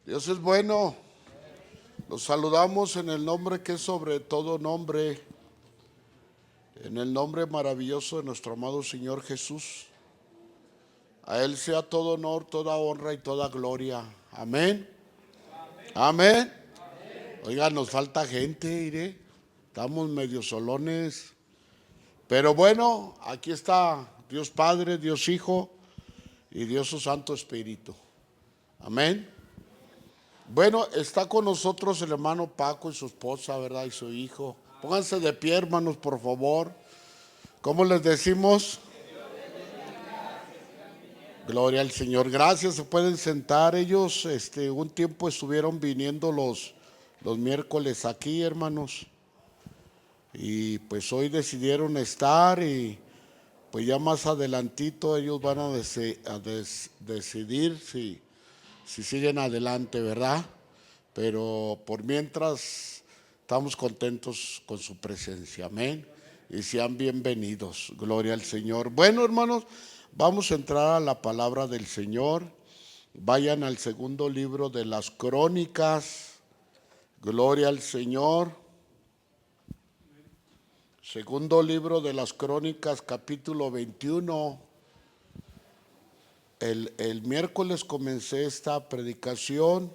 Dios es bueno. Los saludamos en el nombre que es sobre todo nombre, en el nombre maravilloso de nuestro amado Señor Jesús. A Él sea todo honor, toda honra y toda gloria. Amén. Amén. Oiga, nos falta gente, iré. Estamos medio solones. Pero bueno, aquí está Dios Padre, Dios Hijo y Dios su Santo Espíritu. Amén. Bueno, está con nosotros el hermano Paco y su esposa, ¿verdad? Y su hijo. Pónganse de pie, hermanos, por favor. ¿Cómo les decimos? Gloria al Señor. Gracias, se pueden sentar. Ellos un tiempo estuvieron viniendo los miércoles aquí, hermanos. Y pues hoy decidieron estar y pues ya más adelantito ellos van a decidir si siguen adelante, ¿verdad? Pero por mientras estamos contentos con su presencia, amén. Y sean bienvenidos, gloria al Señor. Bueno, hermanos, vamos a entrar a la palabra del Señor. Vayan al segundo libro de las Crónicas, gloria al Señor. Segundo libro de las Crónicas, capítulo 21. El miércoles comencé esta predicación.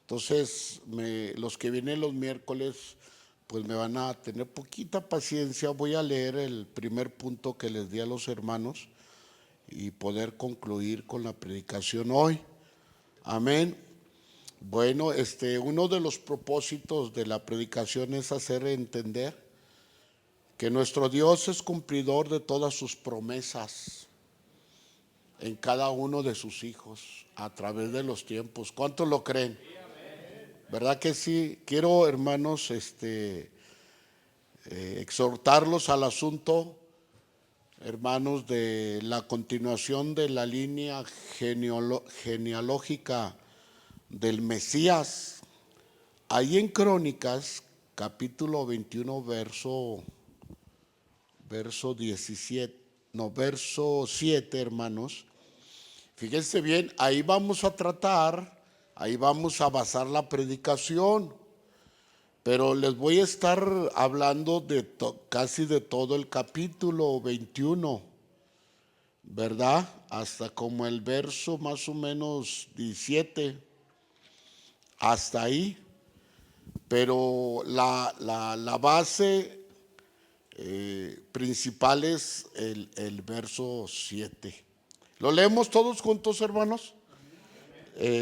Entonces, los que vienen los miércoles, pues me van a tener poquita paciencia. Voy a leer el primer punto que les di a los hermanos y poder concluir con la predicación hoy. Amén. Bueno, uno de los propósitos de la predicación es hacer entender que nuestro Dios es cumplidor de todas sus promesas en cada uno de sus hijos a través de los tiempos. ¿Cuántos lo creen? ¿Verdad que sí? Quiero, hermanos, exhortarlos al asunto, hermanos, de la continuación de la línea genealógica del Mesías. Ahí en Crónicas, capítulo 21, verso 7, hermanos. Fíjense bien, ahí vamos a basar la predicación. Pero les voy a estar hablando de casi de todo el capítulo 21, ¿verdad? Hasta como el verso más o menos 17, hasta ahí. Pero la base principal es el verso 7. ¿Lo leemos todos juntos, hermanos?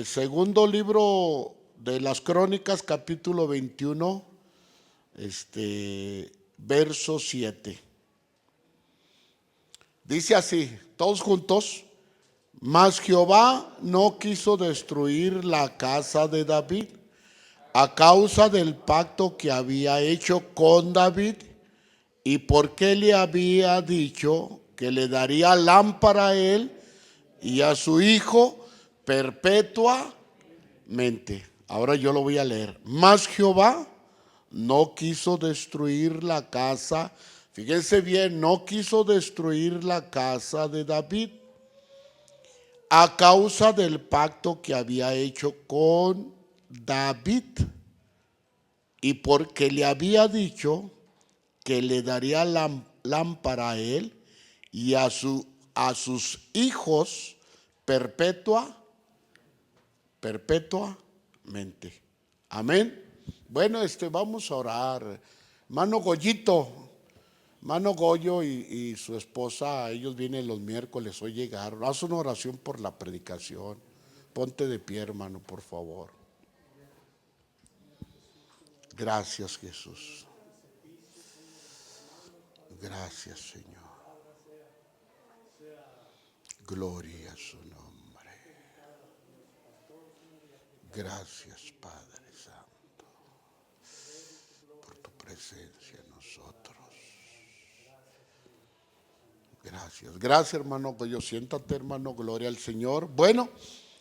Segundo libro de las Crónicas, capítulo 21, verso 7. Dice así, todos juntos: mas Jehová no quiso destruir la casa de David a causa del pacto que había hecho con David, y porque le había dicho que le daría lámpara a él y a su hijo perpetuamente. Ahora yo lo voy a leer. Mas Jehová no quiso destruir la casa, fíjense bien, no quiso destruir la casa de David a causa del pacto que había hecho con David, y porque le había dicho que le daría lámpara a él y a sus hijos perpetuamente. Amén. Bueno, vamos a orar. Mano Goyo y su esposa, ellos vienen los miércoles, hoy llegaron. Haz una oración por la predicación. Ponte de pie, hermano, por favor. Gracias, Jesús. Gracias, Señor. Gloria a su nombre. Gracias, Padre Santo, por tu presencia en nosotros. Gracias, hermano. Pues yo siéntate, hermano. Gloria al Señor. Bueno,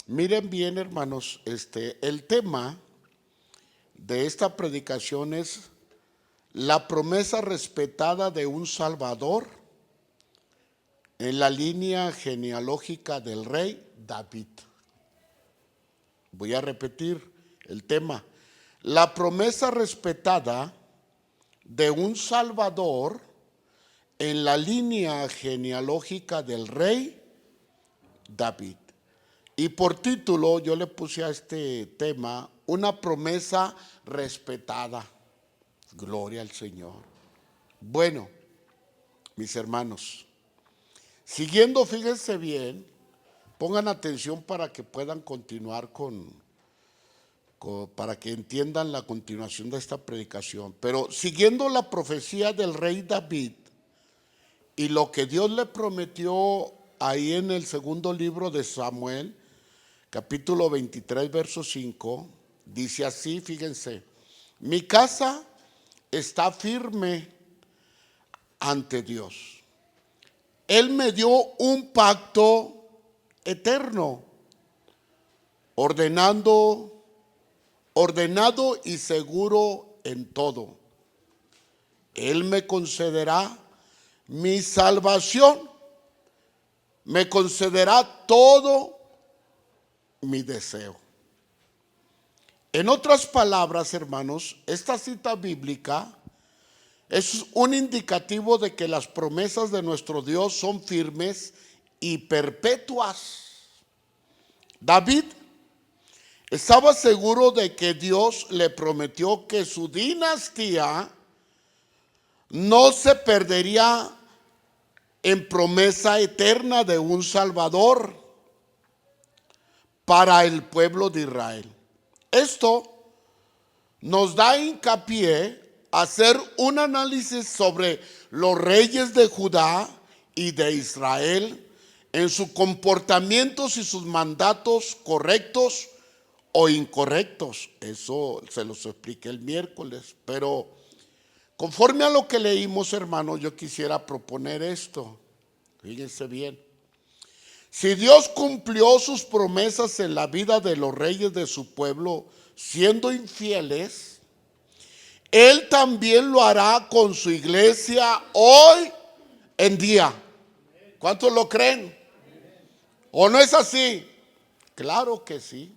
miren bien, hermanos, el tema de esta predicación es la promesa respetada de un Salvador en la línea genealógica del rey David. Voy a repetir el tema. La promesa respetada de un Salvador en la línea genealógica del rey David. Y por título yo le puse a este tema, una promesa respetada. Gloria al Señor. Bueno, mis hermanos, siguiendo, fíjense bien, pongan atención para que puedan continuar para que entiendan la continuación de esta predicación. Pero siguiendo la profecía del rey David y lo que Dios le prometió ahí en el segundo libro de Samuel, capítulo 23, verso 5, dice así, fíjense, mi casa está firme ante Dios. Él me dio un pacto eterno, ordenado y seguro en todo. Él me concederá mi salvación, me concederá todo mi deseo. En otras palabras, hermanos, esta cita bíblica es un indicativo de que las promesas de nuestro Dios son firmes y perpetuas. David estaba seguro de que Dios le prometió que su dinastía no se perdería en promesa eterna de un Salvador para el pueblo de Israel. Esto nos da hincapié a hacer un análisis sobre los reyes de Judá y de Israel en sus comportamientos y sus mandatos correctos o incorrectos. Eso se los expliqué el miércoles, pero conforme a lo que leímos, hermanos, yo quisiera proponer esto. Fíjense bien. Si Dios cumplió sus promesas en la vida de los reyes de su pueblo siendo infieles, Él también lo hará con su iglesia hoy en día. ¿Cuántos lo creen? ¿O no es así? Claro que sí.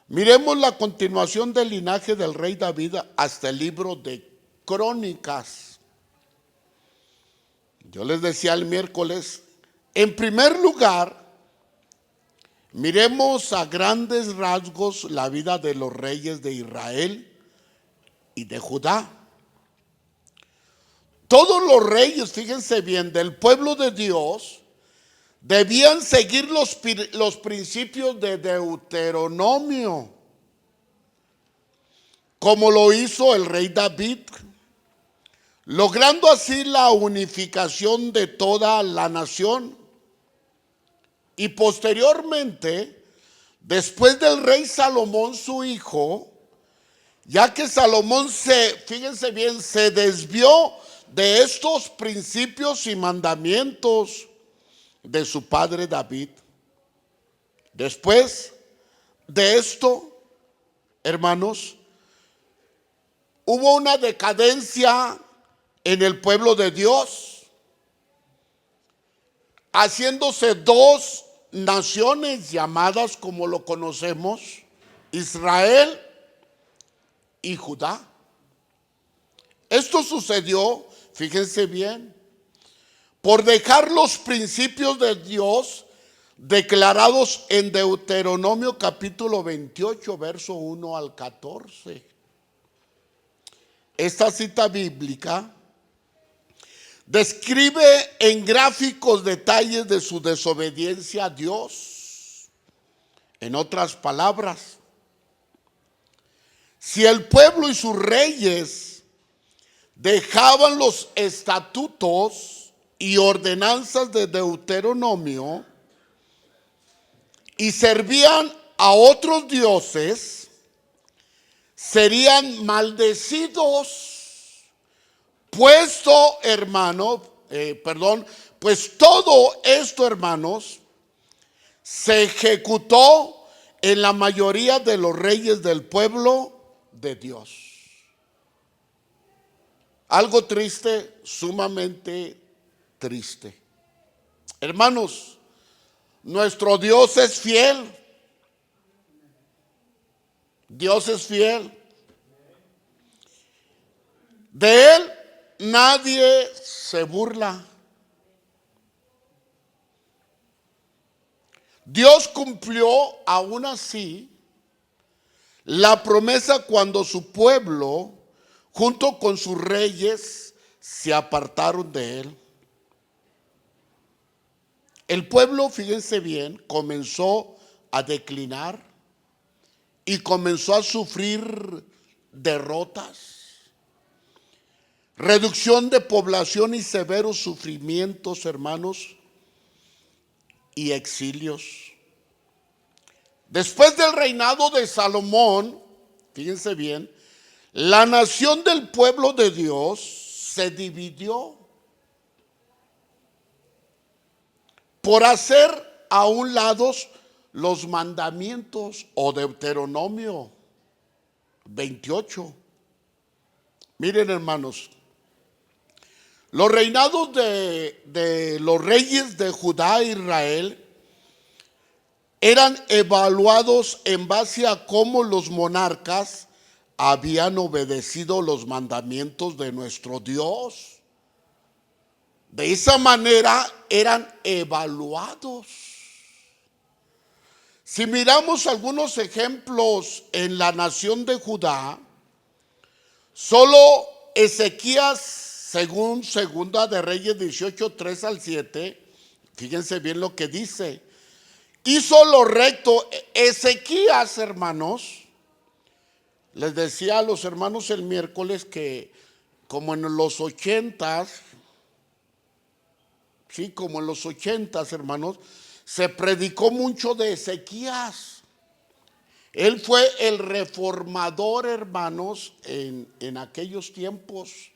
Miremos la continuación del linaje del rey David hasta el libro de Crónicas. Yo les decía el miércoles, en primer lugar, miremos a grandes rasgos la vida de los reyes de Israel y de Judá. Todos los reyes, fíjense bien, del pueblo de Dios debían seguir los principios de Deuteronomio, como lo hizo el rey David, logrando así la unificación de toda la nación. Y posteriormente, después del rey Salomón, su hijo, ya que Salomón fíjense bien, se desvió de estos principios y mandamientos de su padre David. Después de esto, hermanos, hubo una decadencia en el pueblo de Dios, haciéndose dos naciones llamadas como lo conocemos, Israel y Judá. Esto sucedió, fíjense bien, por dejar los principios de Dios declarados en Deuteronomio capítulo 28, verso 1 al 14. Esta cita bíblica describe en gráficos detalles de su desobediencia a Dios. En otras palabras, si el pueblo y sus reyes dejaban los estatutos y ordenanzas de Deuteronomio y servían a otros dioses, serían maldecidos. Pues todo esto, hermanos, se ejecutó en la mayoría de los reyes del pueblo de Dios. Algo triste, sumamente triste. Hermanos, nuestro Dios es fiel. Dios es fiel. De Él nadie se burla. Dios cumplió aún así la promesa cuando su pueblo, junto con sus reyes, se apartaron de Él. El pueblo, fíjense bien, comenzó a declinar y comenzó a sufrir derrotas, reducción de población y severos sufrimientos, hermanos, y exilios. Después del reinado de Salomón, fíjense bien, la nación del pueblo de Dios se dividió por hacer a un lado los mandamientos o Deuteronomio 28. Miren, hermanos, los reinados de los reyes de Judá e Israel eran evaluados en base a cómo los monarcas habían obedecido los mandamientos de nuestro Dios. De esa manera eran evaluados. Si miramos algunos ejemplos en la nación de Judá, solo Ezequías, según Segunda de Reyes 18, 3 al 7, fíjense bien lo que dice. Hizo lo recto. Ezequías, hermanos, les decía a los hermanos el miércoles que como en los 80s, sí, como en los 80s, hermanos, se predicó mucho de Ezequías. Él fue el reformador, hermanos, en aquellos tiempos,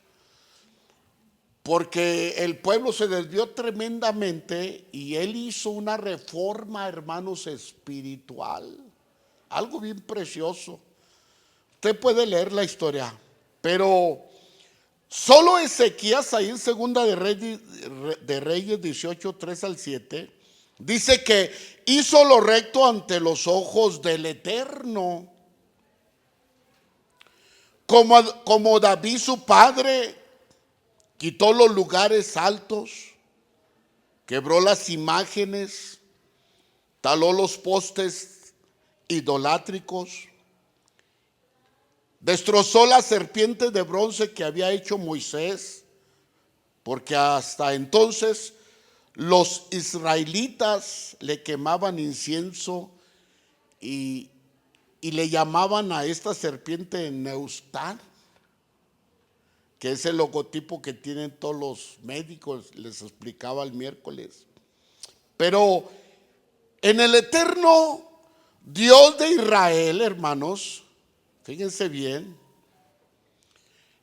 porque el pueblo se desvió tremendamente y él hizo una reforma, hermanos, espiritual. Algo bien precioso. Usted puede leer la historia, pero solo Ezequías, ahí en Segunda de Reyes 18, 3 al 7, dice que hizo lo recto ante los ojos del Eterno, como David su padre. Quitó los lugares altos, quebró las imágenes, taló los postes idolátricos, destrozó la serpiente de bronce que había hecho Moisés, porque hasta entonces los israelitas le quemaban incienso y le llamaban a esta serpiente Neustán, que es el logotipo que tienen todos los médicos, les explicaba el miércoles. Pero en el eterno Dios de Israel, hermanos, fíjense bien,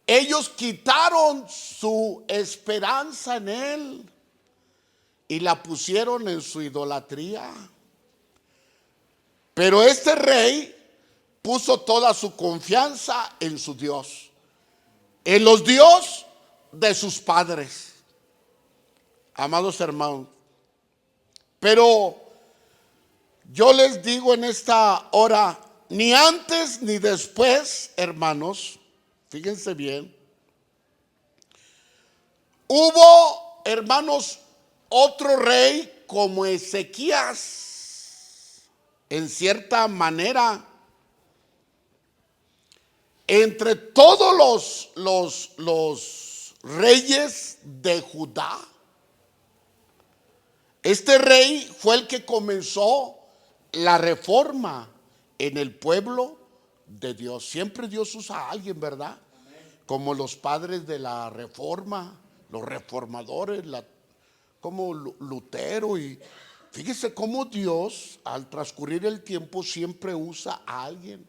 ellos quitaron su esperanza en Él y la pusieron en su idolatría. Pero este rey puso toda su confianza en su Dios, en los Dios de sus padres, amados hermanos. Pero yo les digo en esta hora, ni antes ni después, hermanos, fíjense bien, hubo, hermanos, otro rey como Ezequías, en cierta manera. Entre todos los reyes de Judá, este rey fue el que comenzó la reforma en el pueblo de Dios. Siempre Dios usa a alguien, ¿verdad? Como los padres de la reforma, los reformadores, como Lutero. Y fíjese cómo Dios, al transcurrir el tiempo, siempre usa a alguien.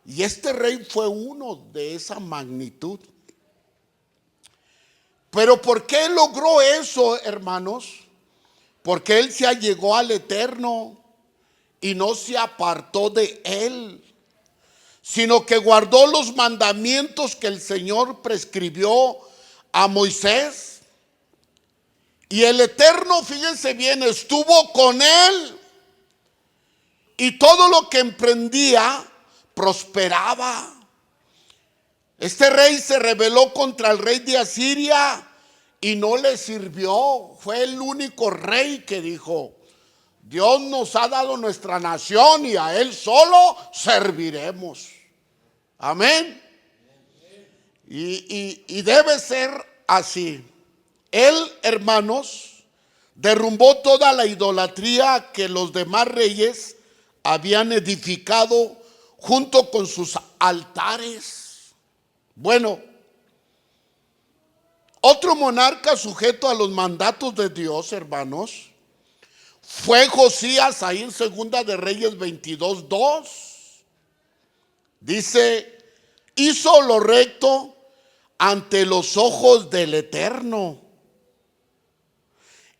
Y este rey fue uno de esa magnitud. Pero ¿por qué logró eso, hermanos? Porque él se allegó al Eterno y no se apartó de Él, sino que guardó los mandamientos que el Señor prescribió a Moisés. Y el Eterno, fíjense bien, estuvo con él. Y todo lo que emprendía prosperaba. Este rey se rebeló contra el rey de Asiria y no le sirvió. Fue el único rey que dijo: Dios nos ha dado nuestra nación y a Él solo serviremos. Amén. Y debe ser así. Él, hermanos, derrumbó toda la idolatría que los demás reyes habían edificado junto con sus altares. Bueno, otro monarca sujeto a los mandatos de Dios, hermanos, fue Josías, ahí en Segunda de Reyes 22:2. Dice: hizo lo recto ante los ojos del Eterno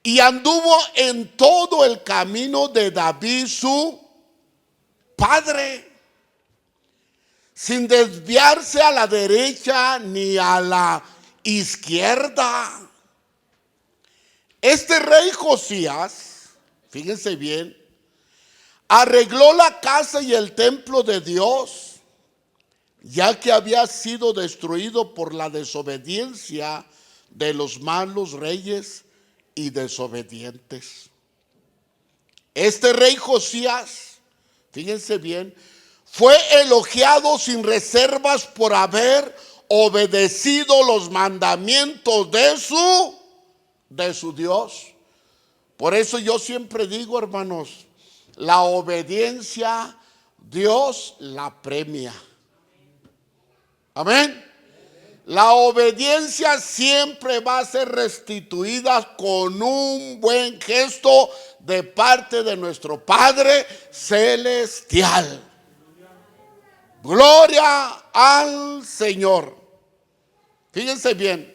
y anduvo en todo el camino de David su padre, sin desviarse a la derecha ni a la izquierda. Este rey Josías, fíjense bien, arregló la casa y el templo de Dios, ya que había sido destruido por la desobediencia de los malos reyes y desobedientes. Este rey Josías, fíjense bien, fue elogiado sin reservas por haber obedecido los mandamientos de su Dios. Por eso yo siempre digo, hermanos, la obediencia Dios la premia. Amén. La obediencia siempre va a ser restituida con un buen gesto de parte de nuestro Padre Celestial. Gloria al Señor. Fíjense bien.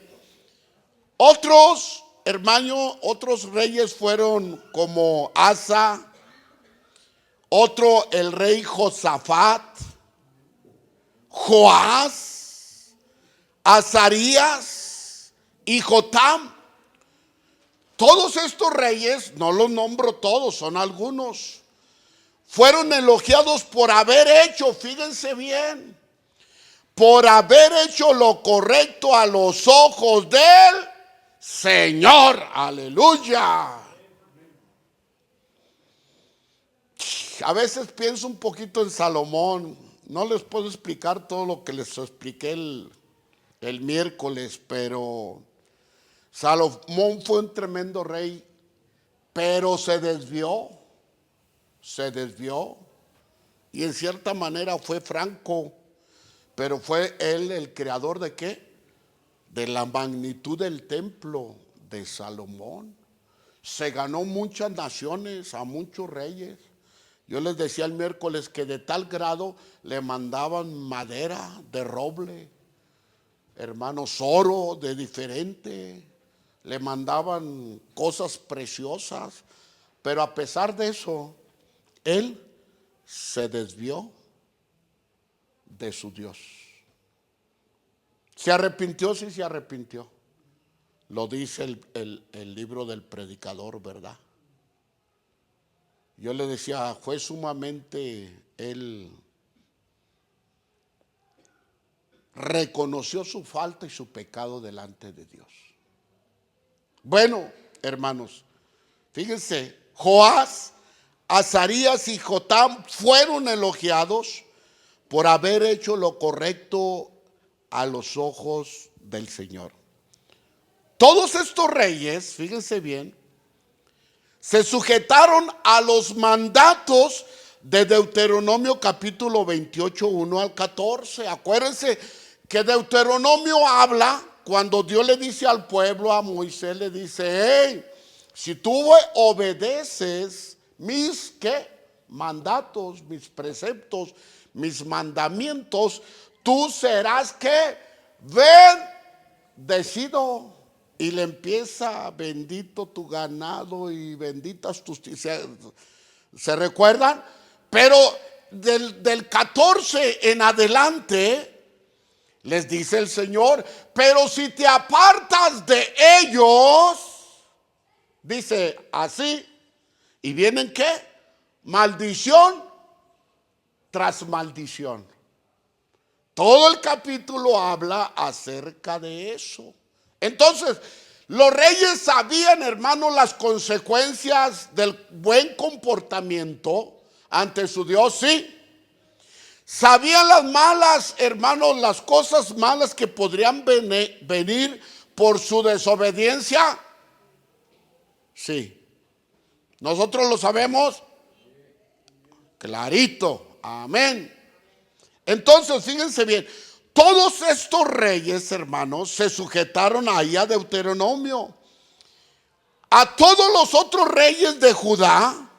Otros, hermano, otros reyes fueron como Asa, otro el rey Josafat, Joás, Azarías y Jotam. Todos estos reyes, no los nombro todos, son algunos, fueron elogiados por haber hecho, fíjense bien, por haber hecho lo correcto a los ojos del Señor. Aleluya. A veces pienso un poquito en Salomón. No les puedo explicar todo lo que les expliqué el miércoles, pero Salomón fue un tremendo rey, pero se desvió y en cierta manera fue franco, pero fue él el creador ¿de qué? De la magnitud del templo de Salomón. Se ganó muchas naciones, a muchos reyes. Yo les decía el miércoles que de tal grado le mandaban madera de roble, hermanos, oro de diferente, le mandaban cosas preciosas, pero a pesar de eso, él se desvió de su Dios. ¿Se arrepintió? Sí, se arrepintió. Lo dice el libro del predicador, ¿verdad? Yo le decía, fue sumamente, él reconoció su falta y su pecado delante de Dios. Bueno, hermanos, fíjense, Joás, Azarías y Jotam fueron elogiados por haber hecho lo correcto a los ojos del Señor. Todos estos reyes, fíjense bien, se sujetaron a los mandatos de Deuteronomio capítulo 28, 1 al 14. Acuérdense que Deuteronomio habla cuando Dios le dice al pueblo, a Moisés le dice: hey, si tú obedeces mis ¿qué? Mandatos, mis preceptos, mis mandamientos, tú serás ¿qué? Bendecido. Y le empieza: bendito tu ganado y benditas tus... ¿Se recuerdan? Pero del 14 en adelante les dice el Señor: pero si te apartas de ellos, dice así, y vienen ¿qué? Maldición tras maldición. Todo el capítulo habla acerca de eso. Entonces, los reyes sabían, hermanos, las consecuencias del buen comportamiento ante su Dios, sí. Sabían las malas, hermanos, las cosas malas que podrían venir por su desobediencia. Sí. Nosotros lo sabemos clarito. Amén. Entonces, fíjense bien, todos estos reyes, hermanos, se sujetaron ahí a Deuteronomio. A todos los otros reyes de Judá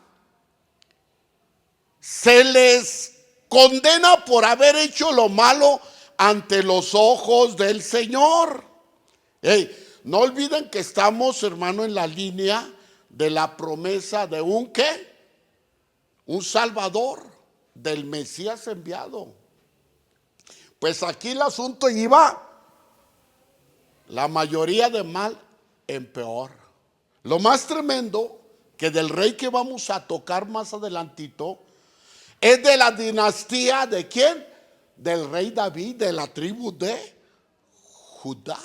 se les condena por haber hecho lo malo ante los ojos del Señor. No olviden que estamos, hermano, en la línea de la promesa de un ¿qué? Un Salvador, del Mesías enviado. Pues aquí el asunto iba, la mayoría de mal en peor. Lo más tremendo que del rey que vamos a tocar más adelantito es de la dinastía de ¿quién? Del rey David, de la tribu de Judá.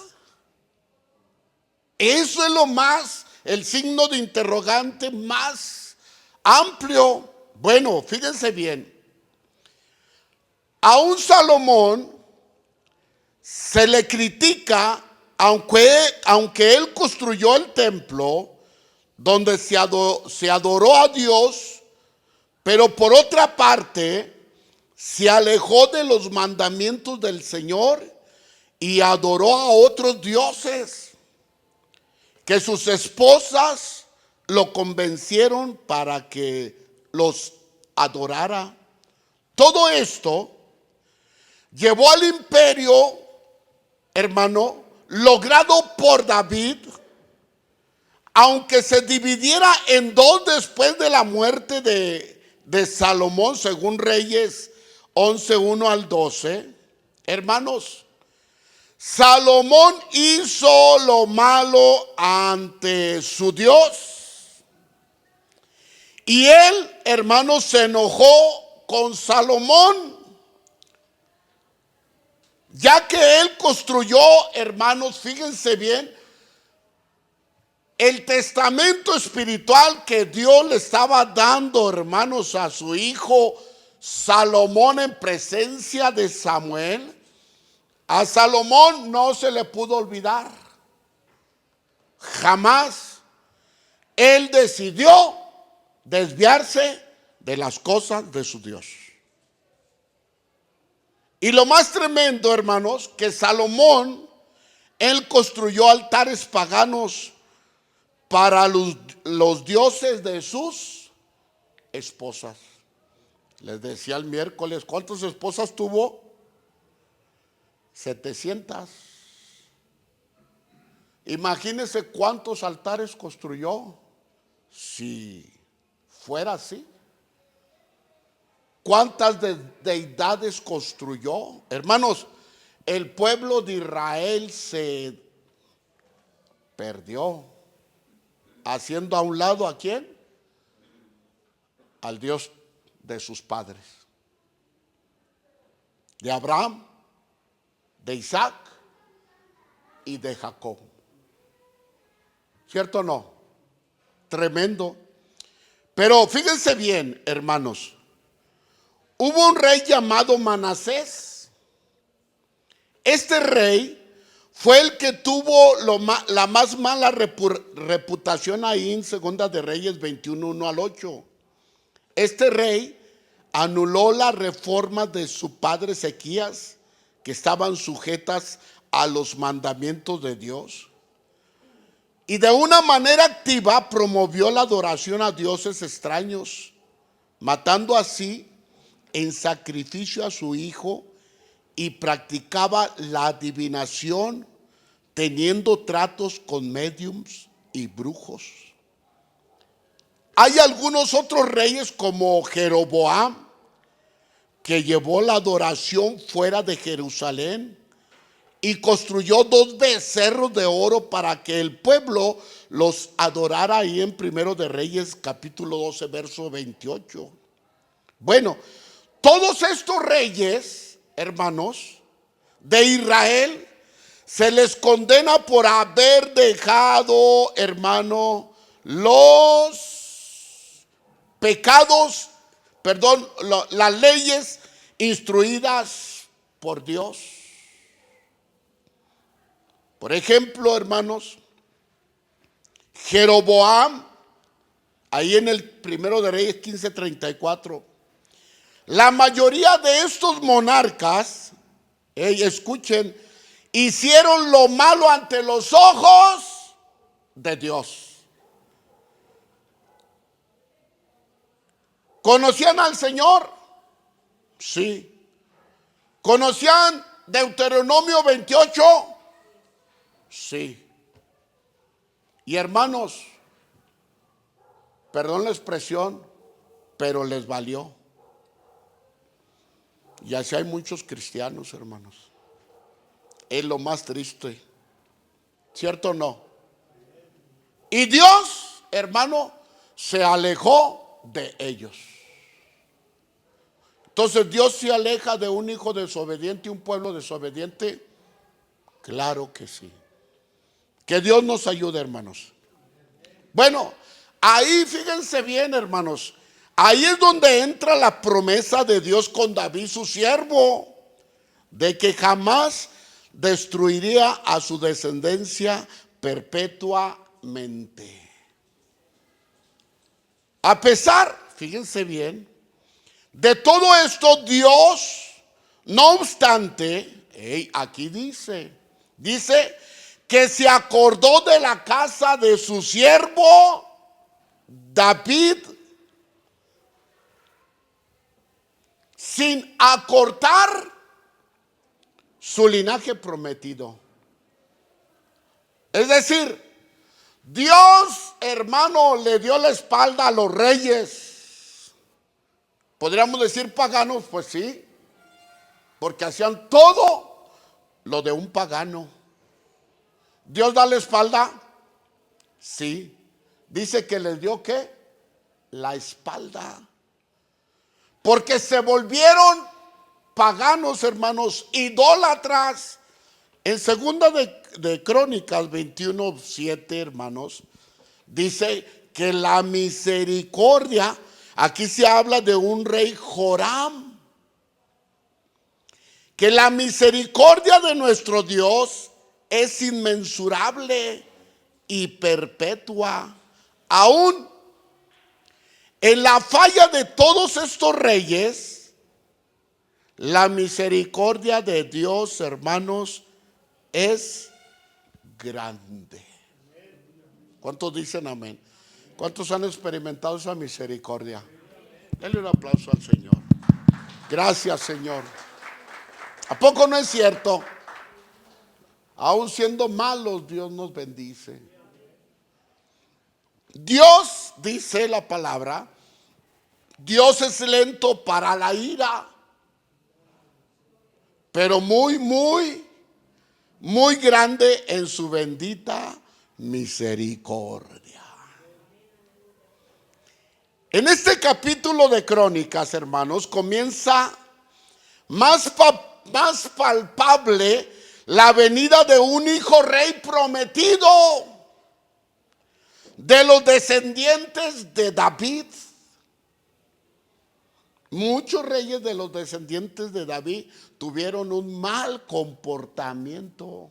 Eso es lo más, el signo de interrogante más amplio. Bueno, fíjense bien. A un Salomón se le critica, aunque él construyó el templo donde se adoró a Dios, pero por otra parte se alejó de los mandamientos del Señor y adoró a otros dioses, que sus esposas lo convencieron para que los adorara. Todo esto llevó al imperio, hermano, logrado por David, aunque se dividiera en dos después de la muerte de Salomón, según Reyes 11:1 al 12. Hermanos, Salomón hizo lo malo ante su Dios. Y él, hermanos, se enojó con Salomón, ya que él construyó, hermanos, fíjense bien, el testamento espiritual que Dios le estaba dando, hermanos, a su hijo Salomón en presencia de Samuel. A Salomón no se le pudo olvidar. Jamás. Él decidió desviarse de las cosas de su Dios. Y lo más tremendo, hermanos, que Salomón, él construyó altares paganos para los dioses de sus esposas. Les decía el miércoles, ¿cuántas esposas tuvo? 700. Imagínense cuántos altares construyó si fuera así. ¿Cuántas deidades construyó? Hermanos, el pueblo de Israel se perdió, haciendo a un lado ¿a quién? Al Dios de sus padres, de Abraham, de Isaac y de Jacob. ¿Cierto o no? Tremendo. Pero fíjense bien, hermanos. Hubo un rey llamado Manasés. Este rey fue el que tuvo la más mala reputación ahí en Segunda de Reyes 21:1 al 8. Este rey anuló las reformas de su padre Ezequías, que estaban sujetas a los mandamientos de Dios. Y de una manera activa promovió la adoración a dioses extraños, matando así en sacrificio a su hijo, y practicaba la adivinación, teniendo tratos con médiums y brujos. Hay algunos otros reyes como Jeroboam, que llevó la adoración fuera de Jerusalén y construyó 2 becerros de oro para que el pueblo los adorara ahí en Primero de Reyes capítulo 12 verso 28. Bueno, Todos estos reyes, hermanos, de Israel, se les condena por haber dejado, hermano, los pecados, perdón, las leyes instruidas por Dios. Por ejemplo, hermanos, Jeroboam, ahí en el primero de Reyes 15:34, la mayoría de estos monarcas, escuchen, hicieron lo malo ante los ojos de Dios. ¿Conocían al Señor? Sí. ¿Conocían Deuteronomio 28? Sí. Y hermanos, perdón la expresión, pero les valió. Y así hay muchos cristianos, hermanos. Es lo más triste. ¿Cierto o no? Y Dios, hermano, se alejó de ellos. Entonces, ¿Dios se aleja de un hijo desobediente y un pueblo desobediente? Claro que sí. Que Dios nos ayude, hermanos. Bueno, ahí fíjense bien, hermanos. Ahí es donde entra la promesa de Dios con David, su siervo, de que jamás destruiría a su descendencia perpetuamente. A pesar, fíjense bien, de todo esto, Dios, no obstante, aquí dice que se acordó de la casa de su siervo David, sin acortar su linaje prometido. Es decir, Dios, hermano, le dio la espalda a los reyes. Podríamos decir paganos, pues sí, porque hacían todo lo de un pagano. ¿Dios da la espalda? Sí. Dice que les dio ¿qué? La espalda. Porque se volvieron paganos, hermanos, idólatras. En segunda de Crónicas 21:7, hermanos, dice que la misericordia, aquí se habla de un rey Joram, que la misericordia de nuestro Dios es inmensurable y perpetua. Aún en la falla de todos estos reyes, la misericordia de Dios, hermanos, es grande. ¿Cuántos dicen amén? ¿Cuántos han experimentado esa misericordia? Denle un aplauso al Señor. Gracias, Señor. ¿A poco no es cierto? Aún siendo malos, Dios nos bendice. Dios, dice la palabra, Dios es lento para la ira, pero muy grande en su bendita misericordia. En este capítulo de Crónicas, hermanos, comienza más palpable la venida de un hijo rey prometido de los descendientes de David. Muchos reyes de los descendientes de David tuvieron un mal comportamiento.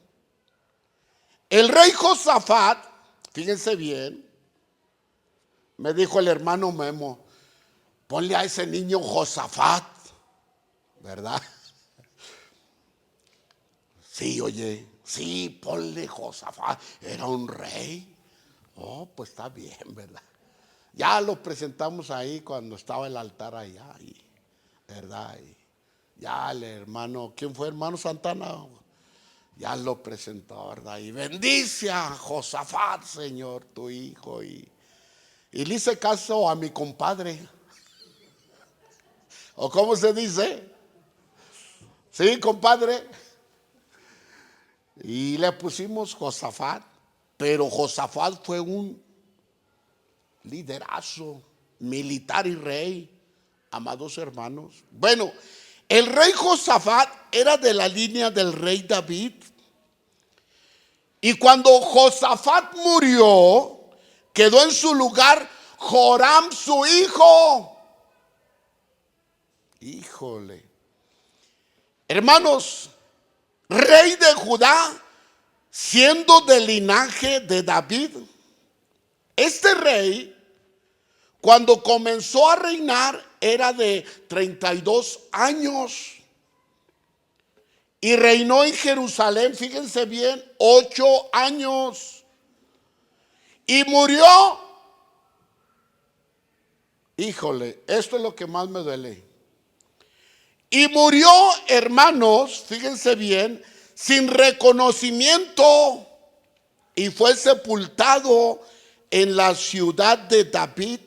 El rey Josafat, fíjense bien, me dijo el hermano Memo, ponle a ese niño Josafat, ¿verdad? Sí, oye, sí, ponle Josafat, era un rey. Oh, pues está bien, ¿verdad? Ya lo presentamos ahí cuando estaba el altar allá, ¿verdad? Y ya el hermano, ¿quién fue, hermano Santana? Ya lo presentó, ¿verdad? Y bendice a Josafat, Señor, tu hijo. Y le hice caso a mi compadre. ¿O cómo se dice? Sí, compadre. Y le pusimos Josafat. Pero Josafat fue un liderazo militar y rey, amados hermanos. Bueno, el rey Josafat era de la línea del rey David. Y cuando Josafat murió, quedó en su lugar Joram, su hijo. Híjole. Hermanos, rey de Judá, siendo del linaje de David. Este rey, cuando comenzó a reinar, era de 32 años. Y reinó en Jerusalén, fíjense bien, 8 años. Y murió. Híjole, esto es lo que más me duele. Y murió, hermanos, fíjense bien, sin reconocimiento. Y fue sepultado en la ciudad de David,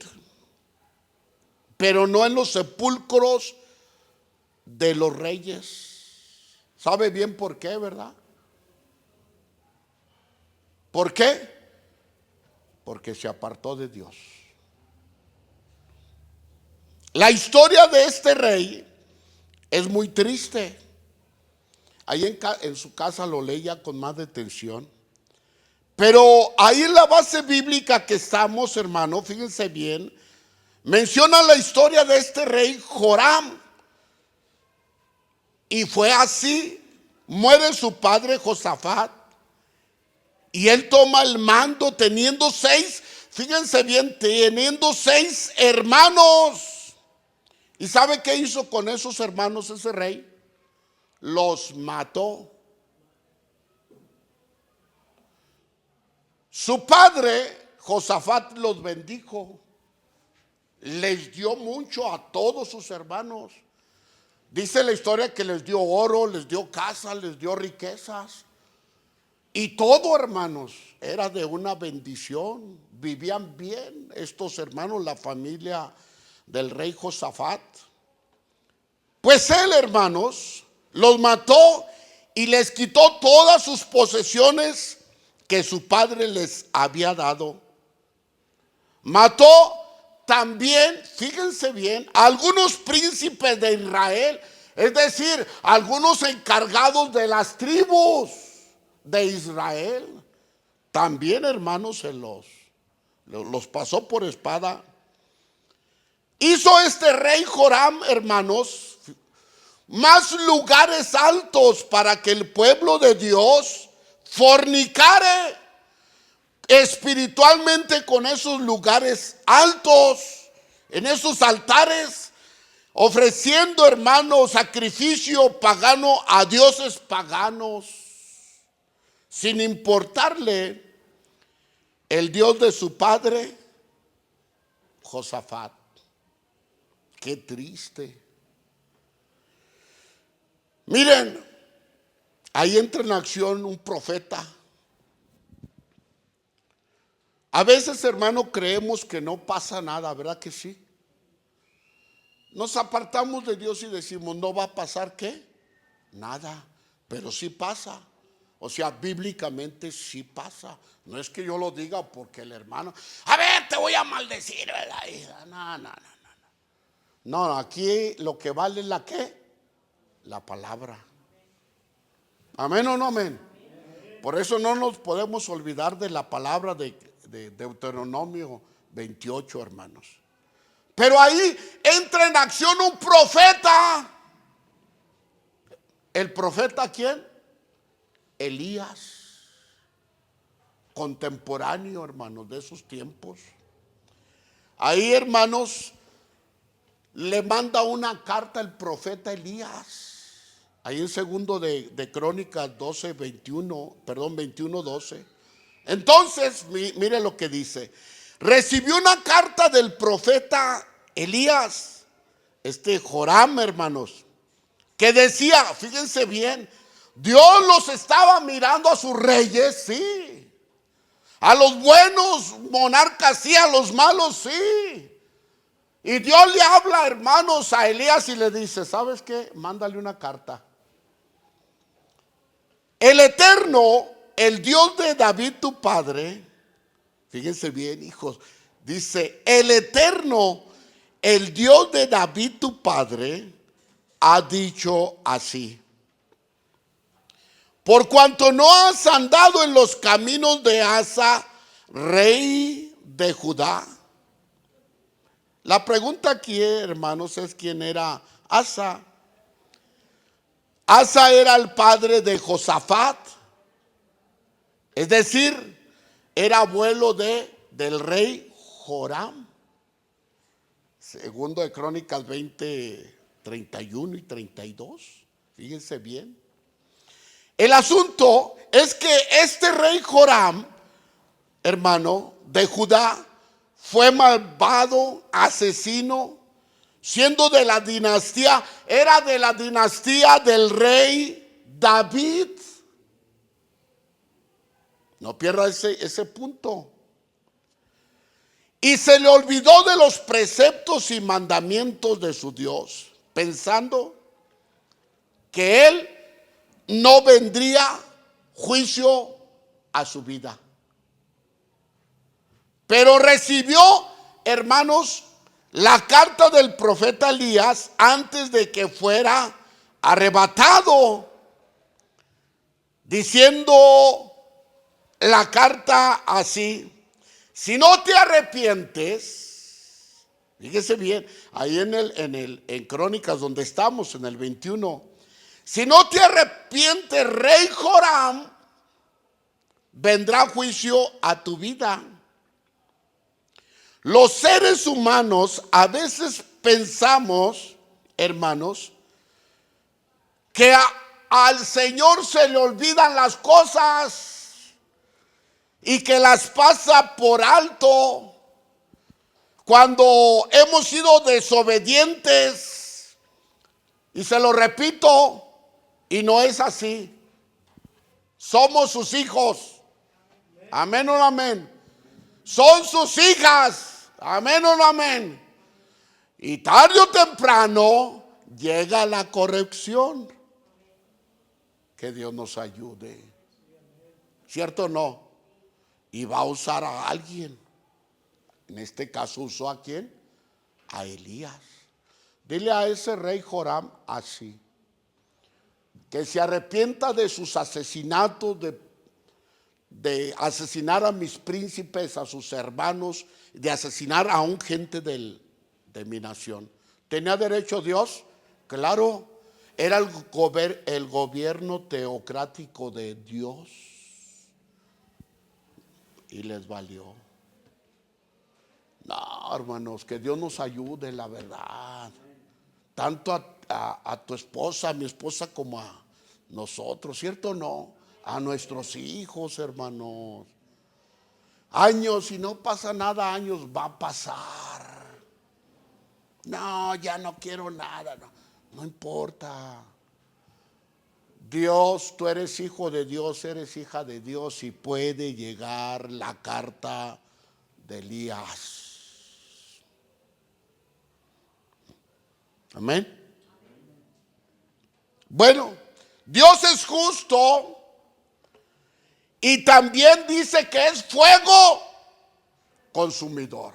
pero no en los sepulcros de los reyes. ¿Sabe bien por qué, verdad? ¿Por qué? Porque se apartó de Dios. La historia de este rey es muy triste. Ahí en su casa lo leía con más detención. Pero ahí en la base bíblica que estamos, hermano, fíjense bien, menciona la historia de este rey Joram. Y fue así, muere su padre Josafat y él toma el mando teniendo 6, fíjense bien, teniendo 6 hermanos. ¿Y sabe qué hizo con esos hermanos ese rey? Los mató. Su padre Josafat los bendijo, les dio mucho a todos sus hermanos. Dice la historia que les dio oro, les dio casa, les dio riquezas. Y todo, hermanos, era de una bendición. Vivían bien estos hermanos, la familia del rey Josafat. Pues él, hermanos, los mató y les quitó todas sus posesiones que su padre les había dado. Mató también, fíjense bien, algunos príncipes de Israel, es decir, algunos encargados de las tribus de Israel. También, hermanos, se los pasó por espada. Hizo este rey Joram, hermanos, más lugares altos para que el pueblo de Dios fornicare espiritualmente con esos lugares altos, en esos altares, ofreciendo, hermanos, sacrificio pagano a dioses paganos, sin importarle el Dios de su padre, Josafat. Qué triste. Miren, ahí entra en acción un profeta. A veces, hermano, creemos que no pasa nada, ¿verdad que sí? Nos apartamos de Dios y decimos, ¿no va a pasar qué? Nada, pero sí pasa. O sea, bíblicamente sí pasa. No es que yo lo diga porque el hermano, a ver, te voy a maldecir, ¿verdad? No. No, aquí lo que vale es la ¿qué? La palabra. ¿Amén o no amén? Por eso no nos podemos olvidar de la palabra de Deuteronomio 28, hermanos. Pero ahí entra en acción un profeta. ¿El profeta quién? Elías, contemporáneo, hermanos, de esos tiempos. Ahí, hermanos, le manda una carta el profeta Elías. Ahí en segundo de Crónicas 21, 12. Entonces, mire lo que dice. Recibió una carta del profeta Elías, Joram, hermanos, que decía, fíjense bien, Dios los estaba mirando a sus reyes, sí. A los buenos monarcas, sí. A los malos, sí. Y Dios le habla, hermanos, a Elías y le dice, ¿sabes qué? Mándale una carta. El Eterno, el Dios de David tu padre, fíjense bien, hijos, dice, el Eterno, el Dios de David tu padre ha dicho así: por cuanto no has andado en los caminos de Asa, rey de Judá. La pregunta aquí, hermanos, es quién era Asa. Asa era el padre de Josafat, es decir, era abuelo del rey Joram. Segundo de Crónicas 20, 31 y 32. Fíjense bien. El asunto es que este rey Joram, hermano, de Judá, fue malvado, asesino, siendo de la dinastía, era de la dinastía del rey David. No pierda ese punto. Y se le olvidó de los preceptos y mandamientos de su Dios, pensando que él no vendría juicio a su vida. Pero recibió, hermanos, la carta del profeta Elías antes de que fuera arrebatado, diciendo la carta así: si no te arrepientes, fíjese bien, ahí en Crónicas donde estamos, en el 21, si no te arrepientes, rey Joram, vendrá juicio a tu vida. Los seres humanos a veces pensamos, hermanos, que al Señor se le olvidan las cosas y que las pasa por alto cuando hemos sido desobedientes. Y se lo repito, y no es así. Somos sus hijos. Amén o no amén. Son sus hijas. Amén o no amén. Y tarde o temprano llega la corrección. Que Dios nos ayude. ¿Cierto o no? Y va a usar a alguien. En este caso usó ¿a quién? A Elías. Dile a ese rey Joram así: que se arrepienta de sus asesinatos, de asesinar a mis príncipes, a sus hermanos, de asesinar a un gente de mi nación. ¿Tenía derecho Dios? Claro, era el gobierno teocrático de Dios. Y les valió. No, hermanos, que Dios nos ayude, la verdad. Tanto a tu esposa, a mi esposa, como a nosotros, ¿cierto o no? A nuestros hijos, hermanos. Años, y no pasa nada, años va a pasar. No, ya no quiero nada, no importa. Dios, tú eres hijo de Dios, eres hija de Dios, y puede llegar la carta de Elías. Amén. Bueno, Dios es justo y también dice que es fuego consumidor.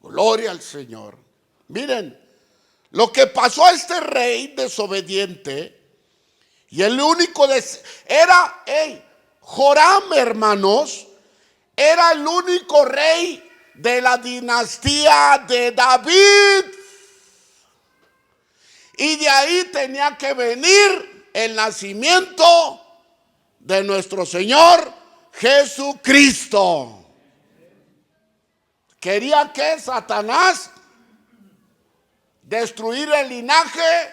Gloria al Señor. Miren, lo que pasó a este rey desobediente, y el único era Joram, hermanos, era el único rey de la dinastía de David. Y de ahí tenía que venir el nacimiento de nuestro Señor Jesucristo. Quería que Satanás destruir el linaje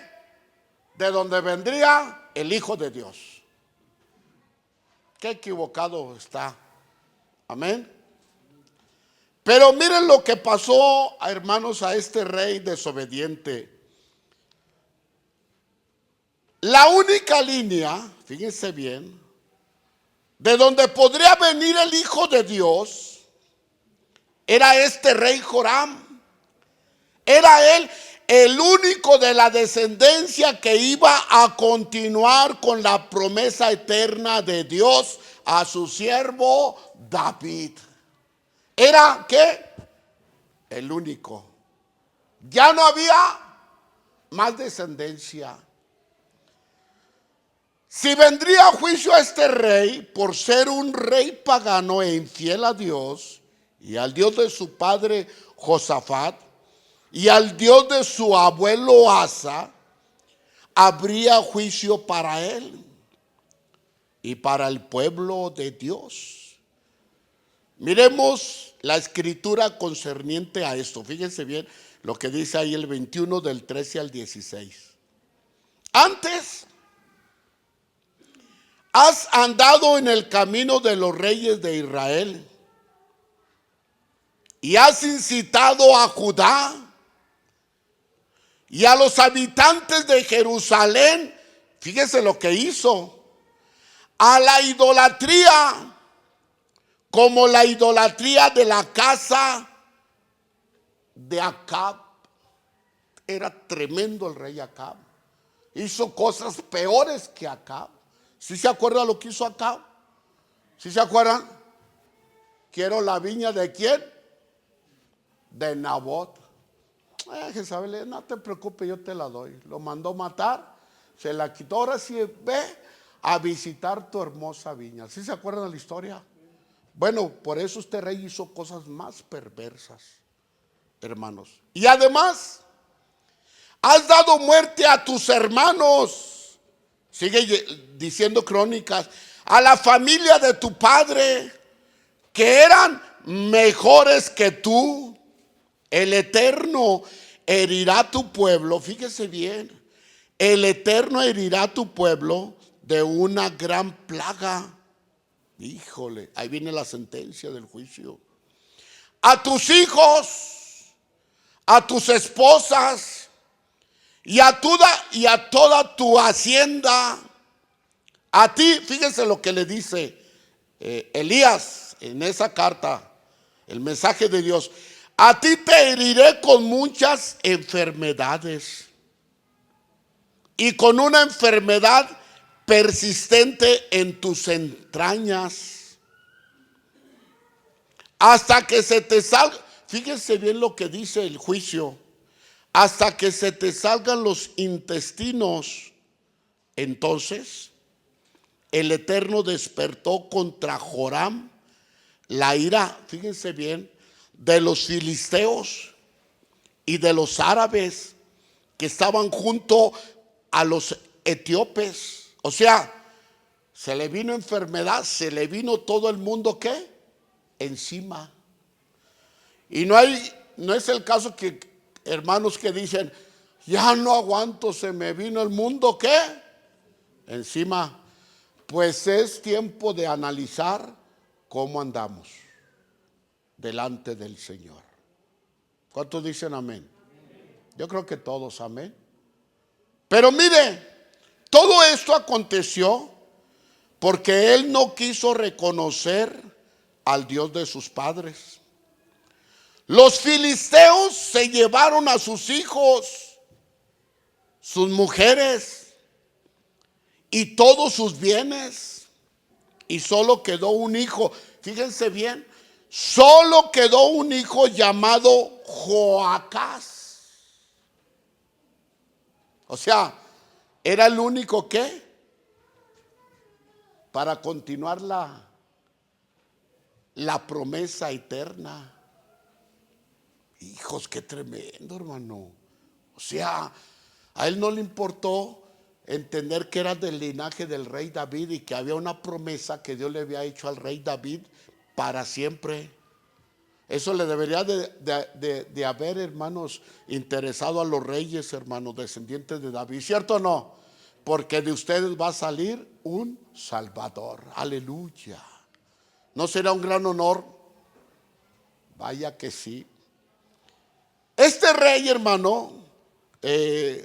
de donde vendría el Hijo de Dios. Qué equivocado está. Amén. Pero miren lo que pasó, hermanos, a este rey desobediente. La única línea, fíjense bien, de donde podría venir el Hijo de Dios, era este rey Joram. Era él el único de la descendencia que iba a continuar con la promesa eterna de Dios a su siervo David. Era ¿qué? El único. Ya no había más descendencia. Si vendría a juicio a este rey por ser un rey pagano e infiel a Dios y al Dios de su padre Josafat y al Dios de su abuelo Asa, habría juicio para él y para el pueblo de Dios. Miremos la escritura concerniente a esto. Fíjense bien lo que dice ahí el 21 del 13 al 16. Antes has andado en el camino de los reyes de Israel y has incitado a Judá y a los habitantes de Jerusalén, fíjese lo que hizo, a la idolatría, como la idolatría de la casa de Acab. Era tremendo el rey Acab. Hizo cosas peores que Acab. ¿Sí se acuerdan lo que hizo Acab? ¿Sí se acuerdan? Quiero la viña de ¿quién? De Nabot. Jezabel, no te preocupes, yo te la doy. Lo mandó matar, se la quitó. Ahora sí, ve a visitar tu hermosa viña. ¿Sí se acuerdan de la historia? Bueno, por eso este rey hizo cosas más perversas, hermanos. Y además, has dado muerte a tus hermanos. Sigue diciendo Crónicas, a la familia de tu padre, que eran mejores que tú. El Eterno herirá tu pueblo, fíjese bien, el Eterno herirá tu pueblo de una gran plaga. Híjole, ahí viene la sentencia del juicio. A tus hijos, a tus esposas y a toda tu hacienda. A ti, fíjense lo que le dice Elías en esa carta, el mensaje de Dios. A ti te heriré con muchas enfermedades y con una enfermedad persistente en tus entrañas, hasta que se te salga. Fíjense bien lo que dice el juicio. Hasta que se te salgan los intestinos. Entonces el Eterno despertó contra Joram la ira, fíjense bien, de los filisteos y de los árabes que estaban junto a los etíopes. O sea, se le vino enfermedad, se le vino todo el mundo, ¿qué? Encima. Y no es el caso que hermanos que dicen, ya no aguanto, se me vino el mundo, ¿qué? Encima. Pues es tiempo de analizar cómo andamos delante del Señor. ¿Cuántos dicen amén? Yo creo que todos, amén. Pero mire, todo esto aconteció porque él no quiso reconocer al Dios de sus padres. Los filisteos se llevaron a sus hijos, sus mujeres y todos sus bienes, y solo quedó un hijo. Fíjense bien, solo quedó un hijo llamado Joacás. O sea, era el único que para continuar la promesa eterna. Hijos, qué tremendo, hermano. O sea, a él no le importó entender que era del linaje del rey David y que había una promesa que Dios le había hecho al rey David para siempre. Eso le debería de haber, hermanos, interesado a los reyes, hermanos, descendientes de David. ¿Cierto o no? Porque de ustedes va a salir un Salvador. Aleluya. ¿No será un gran honor? Vaya que sí. Este rey, hermano,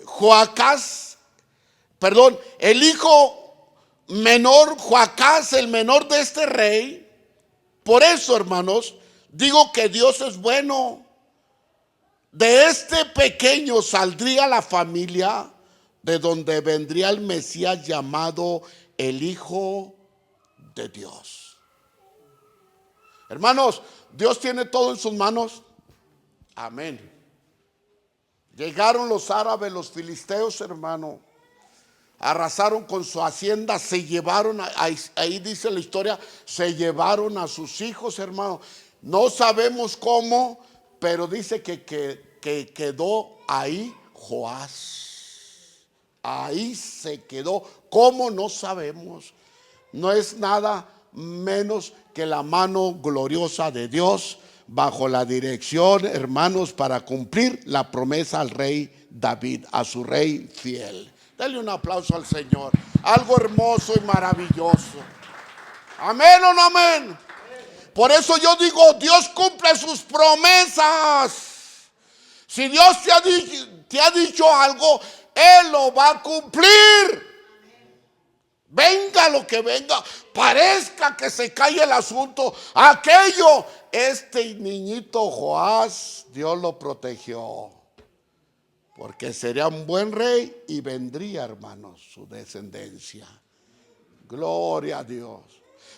Joacás, perdón, el hijo menor, Joacás, el menor de este rey. Por eso, hermanos, digo que Dios es bueno. De este pequeño saldría la familia de donde vendría el Mesías llamado el Hijo de Dios. Hermanos, Dios tiene todo en sus manos. Amén. Llegaron los árabes, los filisteos, hermano. Arrasaron con su hacienda, se llevaron, ahí dice la historia, se llevaron a sus hijos, hermano. No sabemos cómo, pero dice que quedó ahí Joás. Ahí se quedó. ¿Cómo? No sabemos. No es nada menos que la mano gloriosa de Dios bajo la dirección, hermanos, para cumplir la promesa al rey David, a su rey fiel. Dale un aplauso al Señor. Algo hermoso y maravilloso. Amén o no amén. Por eso yo digo, Dios cumple sus promesas. Si Dios te ha dicho algo, Él lo va a cumplir. Venga lo que venga, parezca que se cae el asunto, aquello, este niñito Joás, Dios lo protegió, porque sería un buen rey y vendría, hermanos, su descendencia. Gloria a Dios.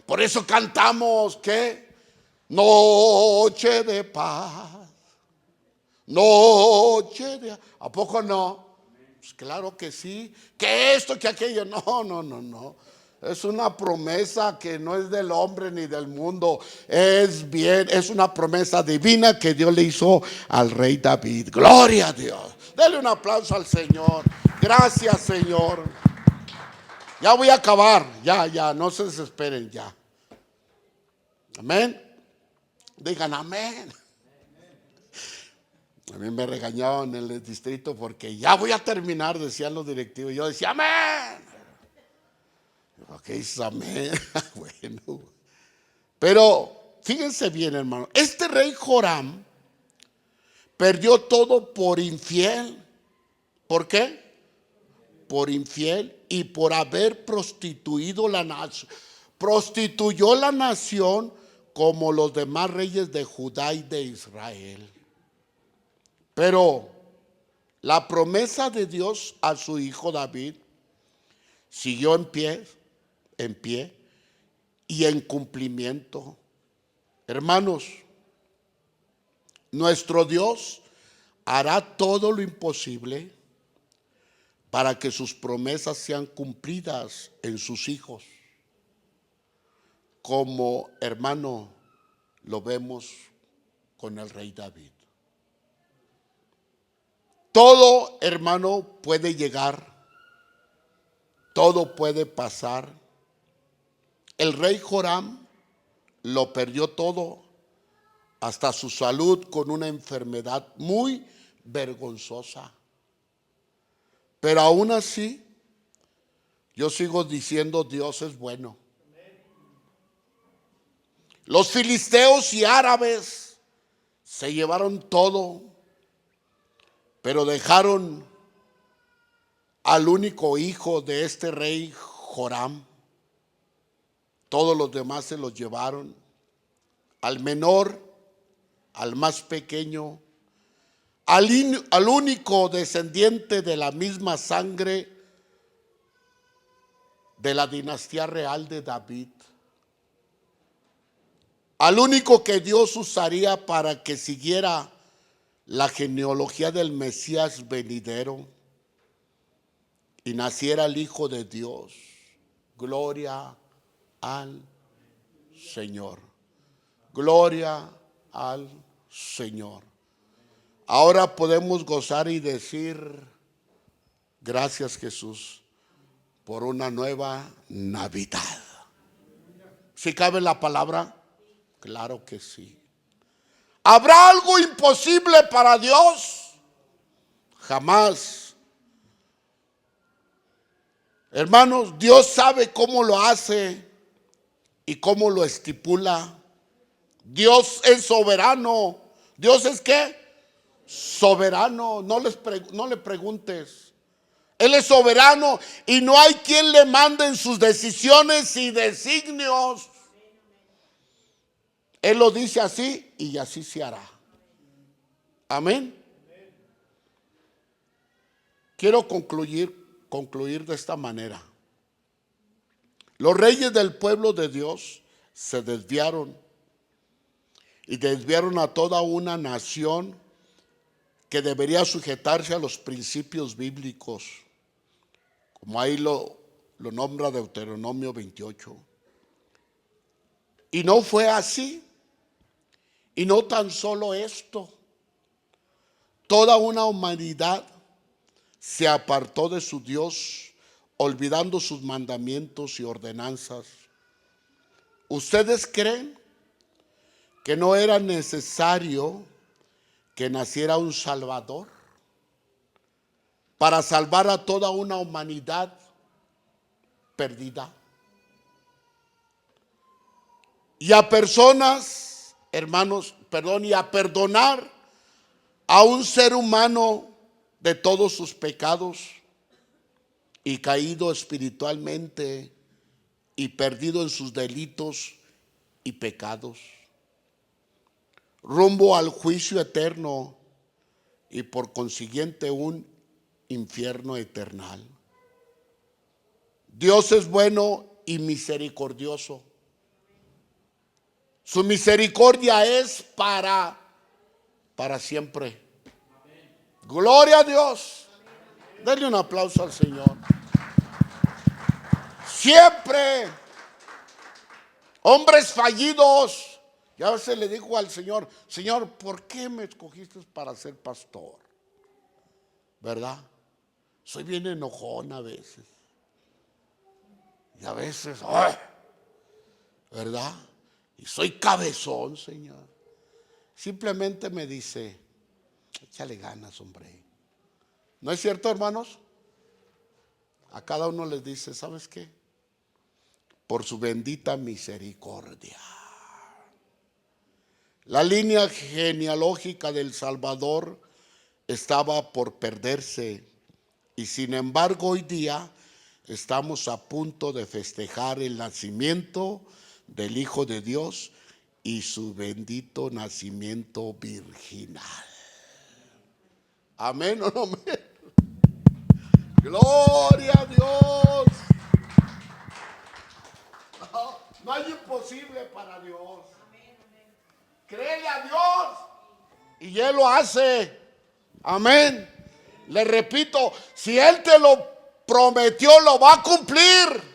Por eso cantamos que noche de paz, noche de... ¿A poco no? Pues claro que sí, que esto, que aquello, no. Es una promesa que no es del hombre ni del mundo, es una promesa divina que Dios le hizo al rey David. Gloria a Dios. Dele un aplauso al Señor. Gracias, Señor. Ya voy a acabar, ya, no se desesperen ya. Amén. Digan amén. A mí me regañaban en el distrito porque ya voy a terminar, decían los directivos. Yo decía, amén. Ok, es amén. Bueno. Pero fíjense bien, hermano. Este rey Joram perdió todo por infiel. ¿Por qué? Por infiel y por haber prostituido la nación. Prostituyó la nación como los demás reyes de Judá y de Israel. Pero la promesa de Dios a su hijo David siguió en pie y en cumplimiento. Hermanos, nuestro Dios hará todo lo imposible para que sus promesas sean cumplidas en sus hijos, como, hermano, lo vemos con el rey David. Todo, hermano, puede llegar, todo puede pasar. El rey Joram lo perdió todo, hasta su salud, con una enfermedad muy vergonzosa. Pero aún así, yo sigo diciendo, Dios es bueno. Los filisteos y árabes se llevaron todo, pero dejaron al único hijo de este rey Joram. Todos los demás se los llevaron. Al menor, al más pequeño, al único descendiente de la misma sangre de la dinastía real de David. Al único que Dios usaría para que siguiera la genealogía del Mesías venidero y naciera el Hijo de Dios. Gloria al Señor. Gloria al Señor. Ahora podemos gozar y decir, gracias Jesús por una nueva Navidad. ¿Sí cabe la palabra? Claro que sí. ¿Habrá algo imposible para Dios? Jamás. Hermanos, Dios sabe cómo lo hace y cómo lo estipula. Dios es soberano. ¿Dios es qué? Soberano. No le preguntes. Él es soberano y no hay quien le mande en sus decisiones y designios. Él lo dice así y así se hará. Amén. Quiero concluir de esta manera. Los reyes del pueblo de Dios se desviaron y desviaron a toda una nación que debería sujetarse a los principios bíblicos, como ahí lo nombra Deuteronomio 28. Y no fue así. Y no tan solo esto, toda una humanidad se apartó de su Dios, olvidando sus mandamientos y ordenanzas. ¿Ustedes creen que no era necesario que naciera un Salvador para salvar a toda una humanidad perdida? Y a personas, hermanos, y a perdonar a un ser humano de todos sus pecados y caído espiritualmente y perdido en sus delitos y pecados, rumbo al juicio eterno y por consiguiente un infierno eternal. Dios es bueno y misericordioso. Su misericordia es para siempre. Gloria a Dios. Denle un aplauso al Señor. Siempre, hombres fallidos. Y a veces le digo al Señor: Señor, ¿por qué me escogiste para ser pastor? ¿Verdad? Soy bien enojón a veces. Y a veces, ¡ay! ¿Verdad? Y soy cabezón, Señor. Simplemente me dice: échale ganas, hombre. ¿No es cierto, hermanos? A cada uno les dice: ¿sabes qué? Por su bendita misericordia. La línea genealógica del Salvador estaba por perderse, y sin embargo hoy día estamos a punto de festejar el nacimiento del Hijo de Dios y su bendito nacimiento virginal. Amén o no amén. Gloria a Dios. No hay imposible para Dios. Créele a Dios y Él lo hace. Amén. Le repito, si Él te lo prometió, lo va a cumplir.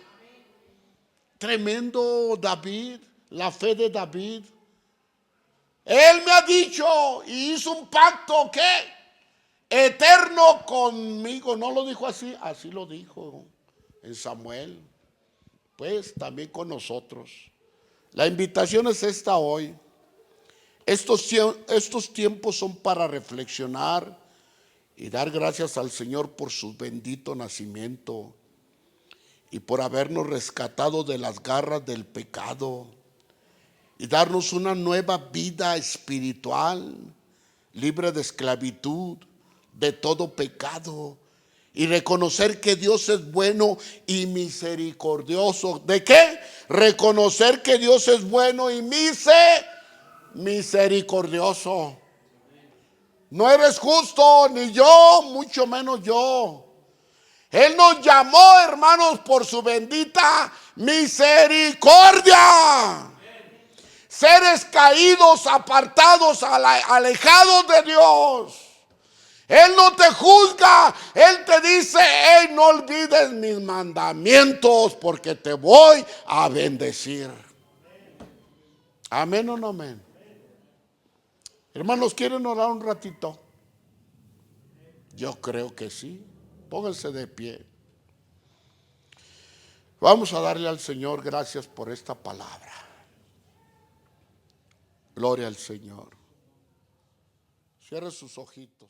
Tremendo David, la fe de David. Él me ha dicho y hizo un pacto que eterno conmigo. No lo dijo así, así lo dijo en Samuel. Pues también con nosotros. La invitación es esta hoy. Estos tiempos son para reflexionar y dar gracias al Señor por su bendito nacimiento y por habernos rescatado de las garras del pecado y darnos una nueva vida espiritual, libre de esclavitud, de todo pecado, y reconocer que Dios es bueno y misericordioso. ¿De qué? Reconocer que Dios es bueno y misericordioso. No eres justo, ni yo, mucho menos yo. Él nos llamó, hermanos, por su bendita misericordia. Seres caídos, apartados, alejados de Dios. Él no te juzga, Él te dice: hey, no olvides mis mandamientos porque te voy a bendecir. Amén o no amén. Hermanos, ¿quieren orar un ratito? Yo creo que sí. Pónganse de pie. Vamos a darle al Señor gracias por esta palabra. Gloria al Señor. Cierre sus ojitos.